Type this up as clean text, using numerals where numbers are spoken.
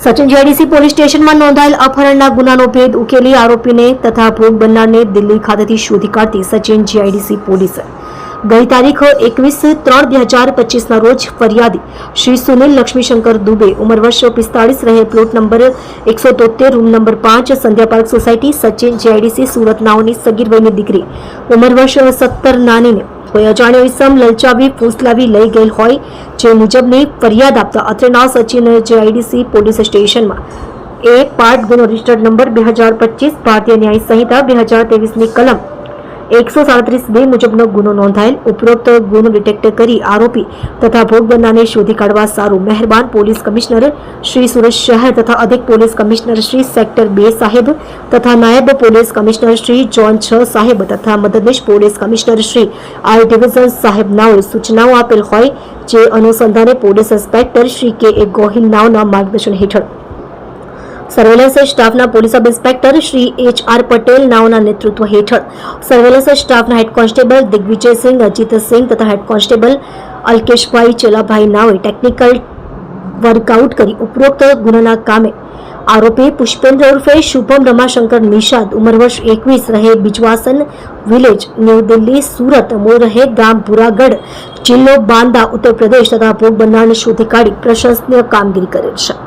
Sachin GIDC police સ્ટેશનમાં નોંધાયેલ અપહરણના ગુનાનો ભેદ ઉકેલી આરોપીને તથા ભોગ બનનારને દિલ્હી ખાતેથી શોધી કાઢતી સચિન જીઆઈડીસી પોલીસે ગઈ તારીખ 21/3/2025ના રોજ ફરિયાદી શ્રી સુનિલ લક્ષ્મીશંકર દુબે ઉંમર વર્ષ 45 રહે plot number 173 room number 5 Sandhya park society Sachin GIDC Surat નાઓની સગીર વયની દીકરી ઉંમર વર્ષ 17 નાનીને કોઈ અજાણ્યો ઇસમ લલચાવી ફૂસલાવી લઈ ગયેલ હોય જે મુજબની ફરિયાદ આપતા અત્રેના સચિન જીઆઈડીસી પોલીસ સ્ટેશનમાં એક પાર્ટ ગુનો રજિસ્ટર્ડ નંબર 2025 ભારતીય ન્યાય સંહિતા 2023ની કલમ 137(2) મુજબનો ગુનો નોંધાયેલ ઉપરોક્ત ગુનો ડિટેક્ટ કરી આરોપી તથા ભોગ બનનારને શોધી કાઢવા સારું મહેરબાન પોલીસ કમિશનર શ્રી સુરત શહેર તથા અધિક પોલીસ કમિશનર શ્રી સેક્ટર 2 સાહેબ તથા નાયબ પોલીસ કમિશનર શ્રી ઝોન 6 સાહેબ તથા મદદનીશ પોલીસ કમિશનર શ્રી આઈ ડિવિઝન સાહેબ નાઓએ સૂચનાઓ આપેલ હોય જે અનુસંધાને પોલીસ ઇન્સ્પેક્ટર શ્રી કે એ ગોહિલ નાઓના માર્ગદર્શન હેઠળ સર્વેલન્સ સ્ટાફના police sub inspector Shri HR Patel નાઓના નેતૃત્વ હેઠળ સર્વેલન્સ સ્ટાફના હેડ કોન્સ્ટેબલ દિગ્વિજયસિંહ અજીતસિંહ તથા હેડ કોન્સ્ટેબલ અલ્કેશભાઈ ચેલાભાઈ નાઓએ ટેકનિકલ વર્કઆઉટ કરી ઉપરોક્ત ગુનાના કામે આરોપી પુષ્પેન્દ્ર ઉર્ફે શુભમ રમાશંકર નિષાદ ઉંમર વર્ષ 21 રહે બિજવાસન વિલેજ ન્યૂ દિલ્હી સુરત મૂળ રહે ગામ ભુરાગઢ જિલ્લો બાંદા ઉત્તર પ્રદેશ તથા ભોગ બનનારને શોધી કાઢી પ્રશંસનીય કામગીરી કરેલ છે।